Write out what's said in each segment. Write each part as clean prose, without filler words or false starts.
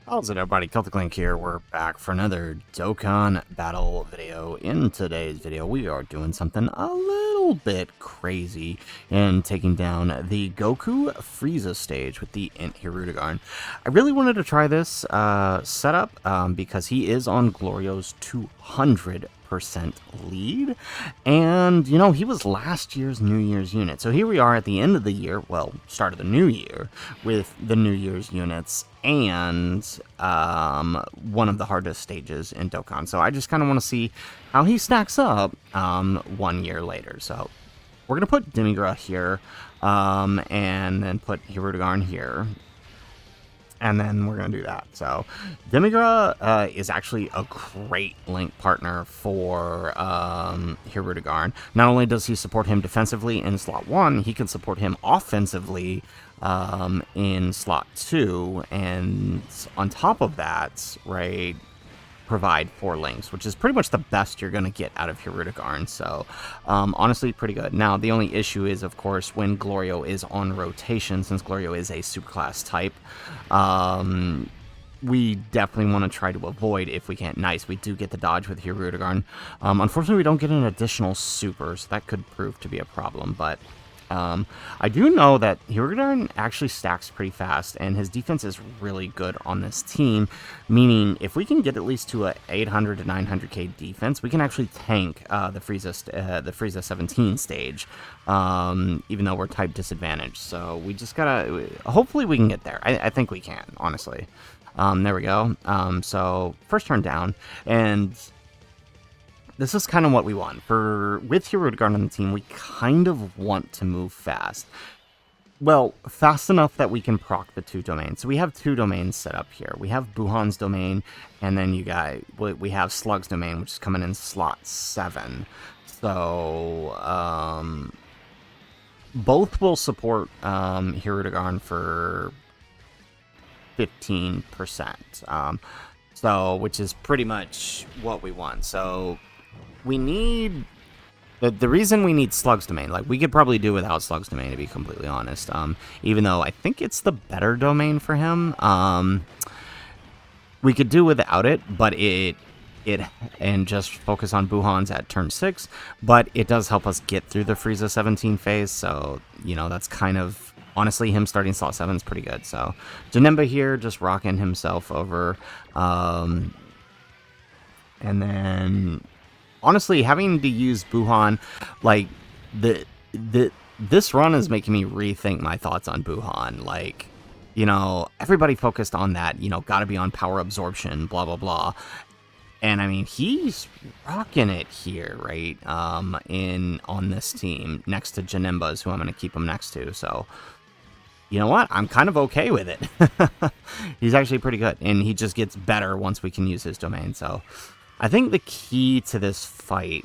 How's it, everybody? Celtic Link here. We're back for another Dokkan battle video. In today's video, we are doing something a little bit crazy and taking down the Goku Frieza stage with the Int Hirudegarn. I really wanted to try this setup because he is on Glorio's 200% lead, and you know, he was last year's New Year's unit. So here we are at the end of the year, well, start of the new year, with the New Year's units and one of the hardest stages in Dokkan. So I just kind of want to see how he stacks up 1 year later. So we're going to put Demigra here, and then put Hirudegarn here. And then we're going to do that. So Demigra is actually a great link partner for Hirudegarn. Not only does he support him defensively in slot 1, he can support him offensively in slot 2. And on top of that, right, provide 4 links, which is pretty much the best you're going to get out of Hirudegarn. So honestly, pretty good. Now, the only issue is, of course, when Glorio is on rotation, since Glorio is a superclass type, we definitely want to try to avoid, if we can't. Nice, we do get the dodge with Hirudegarn. Unfortunately, we don't get an additional super, so that could prove to be a problem, but I do know that Hirudegarn actually stacks pretty fast, and his defense is really good on this team, meaning if we can get at least to a 800 to 900k defense, we can actually tank the Frieza 17 stage, even though we're type disadvantaged. So we just gotta, hopefully we can get there. I think we can, honestly. There we go. So first turn down, and this is kind of what we want. With Hirudegarn on the team, we kind of want to move fast. Well, fast enough that we can proc the 2 domains. So we have 2 domains set up here. We have Buhan's domain, and then we have Slug's domain, which is coming in slot 7. So both will support Hirudegarn for 15%. So which is pretty much what we want. So we need the reason we need Slug's domain. Like, we could probably do without Slug's domain, to be completely honest. Even though I think it's the better domain for him. We could do without it, but and just focus on Buhan's at turn 6. But it does help us get through the Frieza 17 phase. So, you know, that's kind of, honestly, him starting slot 7 is pretty good. So Janemba here just rocking himself over, and then honestly, having to use Buhan, like, this run is making me rethink my thoughts on Buhan. Like, you know, everybody focused on that, you know, gotta be on power absorption, blah, blah, blah. And, I mean, he's rocking it here, right, on this team, next to Janemba's, who I'm going to keep him next to. So, you know what? I'm kind of okay with it. He's actually pretty good, and he just gets better once we can use his domain. So I think the key to this fight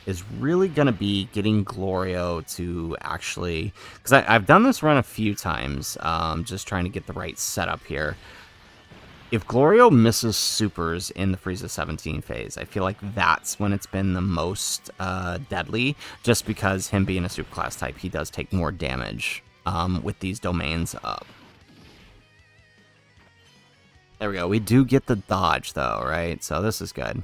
is really going to be getting Glorio to actually, because I've done this run a few times, just trying to get the right setup here. If Glorio misses supers in the Frieza 17 phase, I feel like that's when it's been the most deadly, just because him being a superclass type, he does take more damage with these domains up. There we go. We do get the dodge, though, right? So this is good.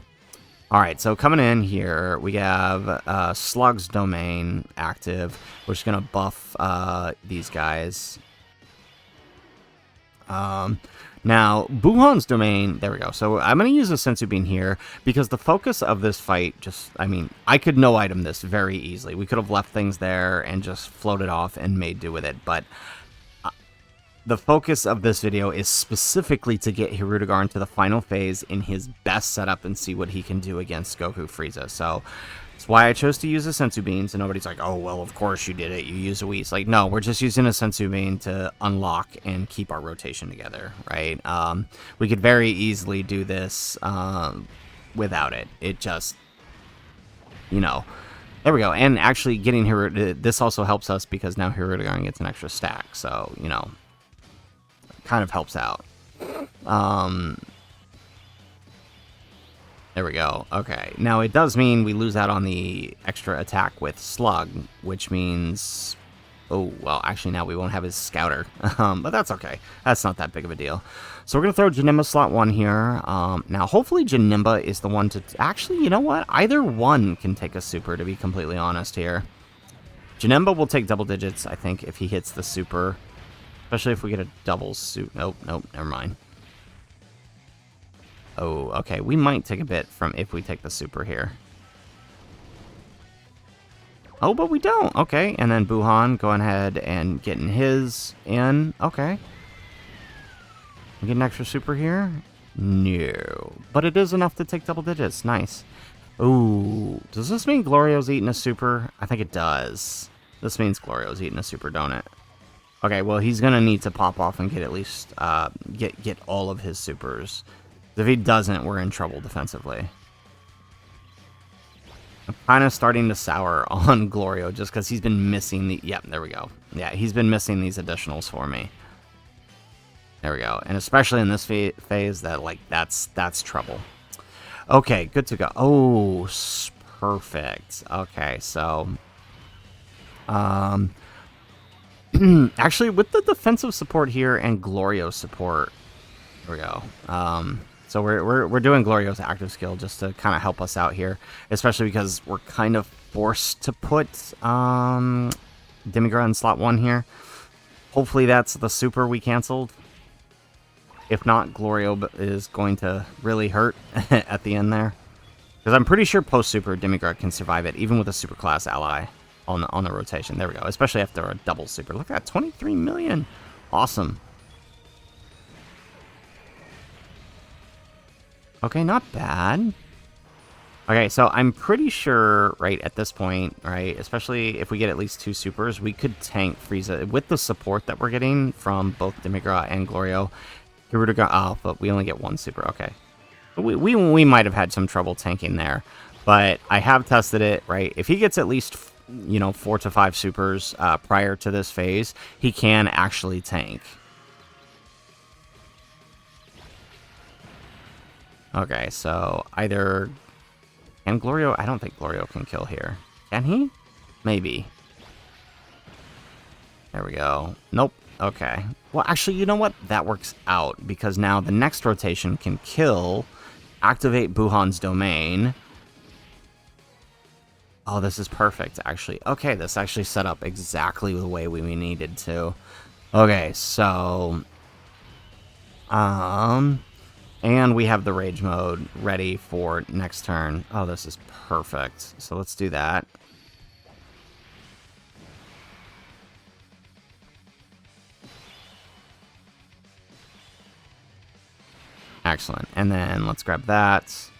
All right, so coming in here, we have Slug's domain active. We're just going to buff these guys. Now, Buhan's domain, there we go. So I'm going to use a Sensu Bean here because the focus of this fight just, I mean, I could no-item this very easily. We could have left things there and just floated off and made do with it, but the focus of this video is specifically to get Hirudegarn to the final phase in his best setup and see what he can do against Goku Frieza. So that's why I chose to use a Sensu Bean. So nobody's like, oh, well, of course you did it. You use a Whis. Like, no, we're just using a Sensu Bean to unlock and keep our rotation together, right? We could very easily do this without it. It just, you know, there we go. And actually getting this also helps us because now Hirudegarn gets an extra stack. So, you know, kind of helps out. There we go. Okay. Now, it does mean we lose out on the extra attack with Slug, which means Oh, well, actually now we won't have his scouter, but that's okay. That's not that big of a deal. So we're going to throw Janemba slot 1 here. Now, hopefully Janemba is the one to... Actually, you know what? Either one can take a super, to be completely honest here. Janemba will take double digits, I think, if he hits the super. Especially if we get a double suit. Nope, never mind. Oh, okay. We might take a bit from if we take the super here. Oh, but we don't. Okay, and then Buhan going ahead and getting his in. Okay. We get an extra super here? No. But it is enough to take double digits. Nice. Ooh. Does this mean Glorio's eating a super? I think it does. This means Glorio's eating a super, don't it? Okay, well, he's going to need to pop off and get at least, get all of his supers. If he doesn't, we're in trouble defensively. I'm kind of starting to sour on Glorio just because he's been missing the... Yep, there we go. Yeah, he's been missing these additionals for me. There we go. And especially in this phase, that's trouble. Okay, good to go. Oh, perfect. Okay, so... actually, with the defensive support here and Glorio support... There we go. So we're doing Glorio's active skill just to kind of help us out here, especially because we're kind of forced to put Demigra in slot 1 here. Hopefully that's the super we canceled. If not, Glorio is going to really hurt at the end there, because I'm pretty sure post super Demigra can survive it even with a super class ally on the rotation. There we go. Especially after a double super. Look at that, 23 million. Awesome. Okay, not bad. Okay, so I'm pretty sure, right, at this point, right, especially if we get at least 2 supers, we could tank Frieza with the support that we're getting from both Demigra and Glorio. Hirudegarn, oh, but we only get 1 super, okay. We might have had some trouble tanking there, but I have tested it, right? If he gets at least, you know, 4 to 5 supers prior to this phase, he can actually tank. Okay, so either... Can Glorio... I don't think Glorio can kill here. Can he? Maybe. There we go. Nope. Okay. Well, actually, you know what? That works out, because now the next rotation can kill, activate Buhan's domain. Oh, this is perfect, actually. Okay, this actually set up exactly the way we needed to. Okay, so... And we have the rage mode ready for next turn. Oh, this is perfect. So let's do that. Excellent. And then let's grab that.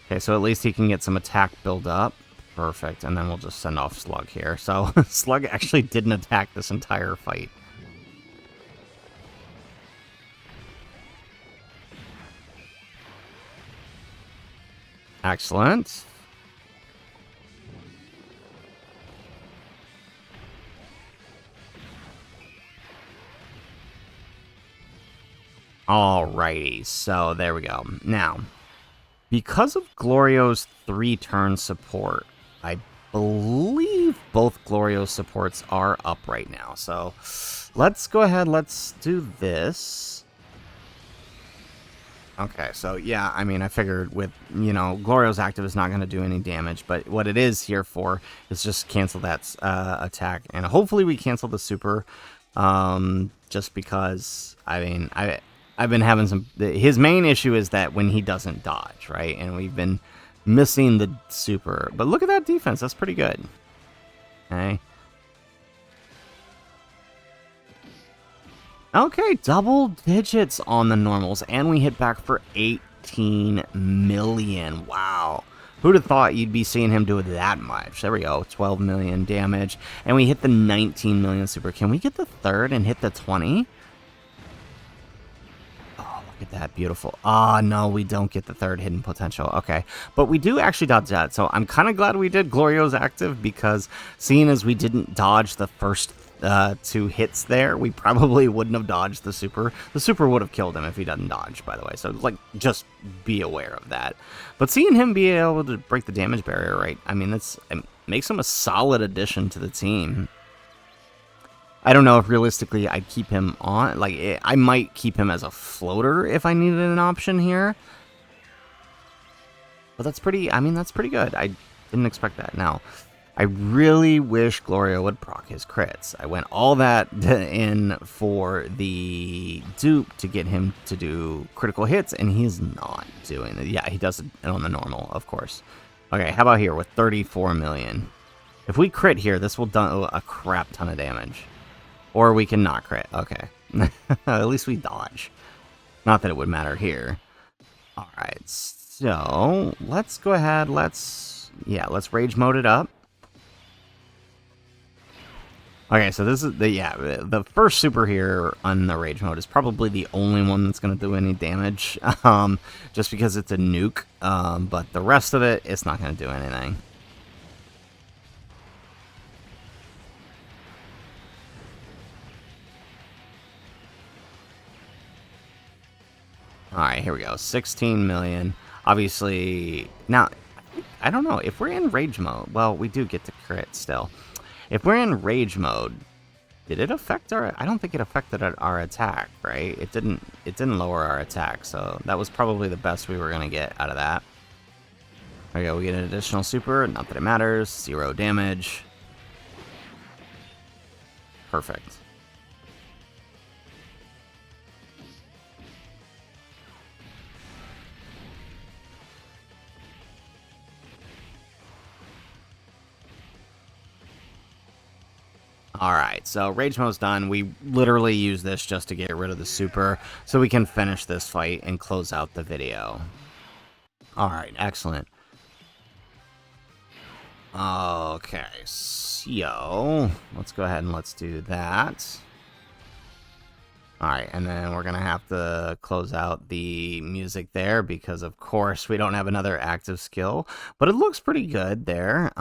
Okay, so at least he can get some attack build up. Perfect. And then we'll just send off Slug here. So Slug actually didn't attack this entire fight. Excellent. Alrighty, so there we go. Now, because of Glorio's 3-turn support, I believe both Glorio's supports are up right now. So let's go ahead, let's do this. Okay, so yeah, I mean, I figured with, you know, Glorio's active is not going to do any damage, but what it is here for is just cancel that attack, and hopefully we cancel the super, just because, I mean, I've been having some, his main issue is that when he doesn't dodge, right, and we've been missing the super, but look at that defense, that's pretty good, okay. Okay, double digits on the normals, and we hit back for 18 million. Wow. Who'd have thought you'd be seeing him do that much? There we go, 12 million damage, and we hit the 19 million super. Can we get the third and hit the 20? Oh, look at that, beautiful. Ah, no, we don't get the third hidden potential. Okay, but we do actually dodge that, so I'm kind of glad we did Glorio's active, because seeing as we didn't dodge the first 2 hits there, we probably wouldn't have dodged the super. The super would have killed him if he doesn't dodge, by the way, so like just be aware of that. But seeing him be able to break the damage barrier, right, I mean, it makes him a solid addition to the team. I don't know if realistically I'd keep him on. Like, I might keep him as a floater if I needed an option here. But that's pretty, I mean, that's pretty good. I didn't expect that. Now, I really wish Glorio would proc his crits. I went all that in for the dupe to get him to do critical hits, and he's not doing it. Yeah, he does it on the normal, of course. Okay, how about here with 34 million? If we crit here, this will do a crap ton of damage. Or we can not crit. Okay. At least we dodge. Not that it would matter here. Alright, so let's go ahead. Let's rage mode it up. Okay, so this is the first super here on the rage mode is probably the only one that's going to do any damage, just because it's a nuke, but the rest of it, it's not going to do anything. Alright, here we go, 16 million. Obviously, now, I don't know, if we're in rage mode, well, we do get to crit still. If we're in rage mode, did it affect our... I don't think it affected our attack, right? It didn't lower our attack, so that was probably the best we were going to get out of that. There we go, we get an additional super, not that it matters, 0 damage. Perfect. Alright, so rage mode's done. We literally use this just to get rid of the super, so we can finish this fight and close out the video. Alright, excellent. Okay, so let's go ahead and let's do that. Alright, and then we're going to have to close out the music there because, of course, we don't have another active skill, but it looks pretty good there.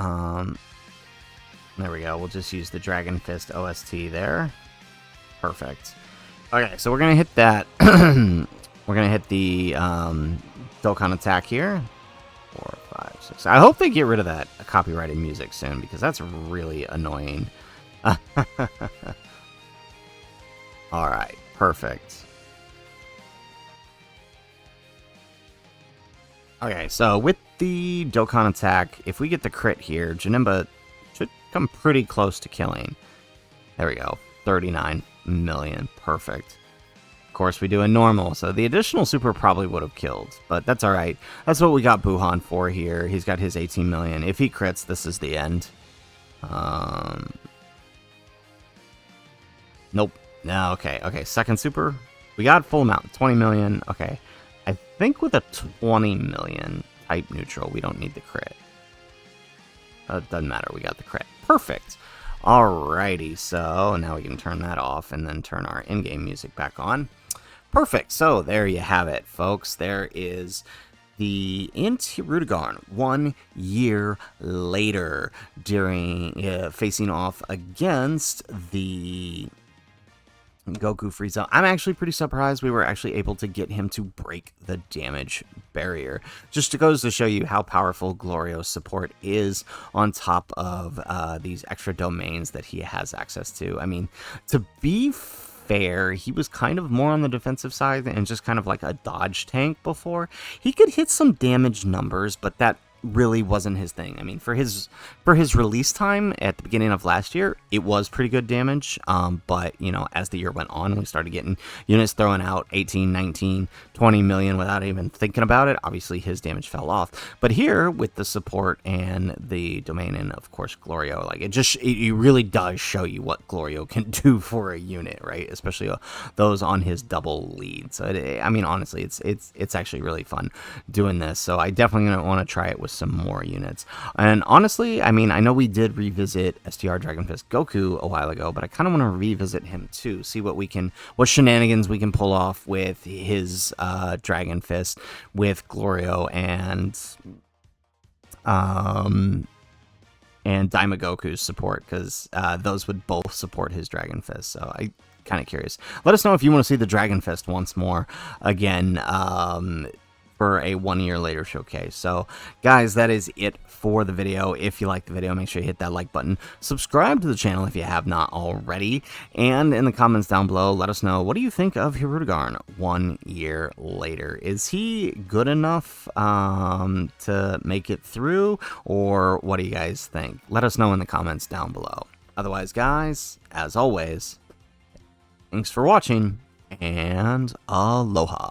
There we go. We'll just use the Dragon Fist OST there. Perfect. Okay, so we're going to hit that. We're going to hit the Dokkan attack here. 4, 5, 6. I hope they get rid of that copyrighted music soon because that's really annoying. Alright, perfect. Okay, so with the Dokkan attack, if we get the crit here, Janemba should come pretty close to killing. There we go. 39 million. Perfect. Of course, we do a normal, so the additional super probably would have killed, but that's alright. That's what we got Buhan for here. He's got his 18 million. If he crits, this is the end. Nope. No, okay. Okay, second super. We got full amount. 20 million. Okay. I think with a 20 million type neutral, we don't need the crit. Doesn't matter, we got the crit. Perfect. Alrighty, so now we can turn that off and then turn our in-game music back on. Perfect, so there you have it, folks. There is the Int Hirudegarn 1 year later during facing off against the Goku Frieza. I'm actually pretty surprised we were actually able to get him to break the damage barrier. Just goes to show you how powerful Glorio's support is on top of these extra domains that he has access to. I mean, to be fair, he was kind of more on the defensive side and just kind of like a dodge tank before. He could hit some damage numbers, but that really wasn't his thing. I mean, for his release time at the beginning of last year, it was pretty good damage, but you know, as the year went on, we started getting units throwing out 18, 19, 20 million without even thinking about it. Obviously his damage fell off, but here with the support and the domain and of course Glorio, like it really does show you what Glorio can do for a unit, right? Especially those on his double lead. So I mean, honestly, it's actually really fun doing this, so I definitely want to try it with some more units. And honestly, I mean, I know we did revisit STR Dragon Fist Goku a while ago, but I kind of want to revisit him too, see what shenanigans we can pull off with his Dragon Fist with Glorio and Daimagoku's support, because those would both support his Dragon Fist. So I kind of curious. Let us know if you want to see the Dragon Fist once more again. for a 1 year later showcase. So guys, that is it for the video. If you like the video, make sure you hit that like button, subscribe to the channel if you have not already, and in the comments down below, let us know, what do you think of Hirudegarn 1 year later? Is he good enough to make it through, or what do you guys think? Let us know in the comments down below. Otherwise, guys, as always, thanks for watching, and aloha.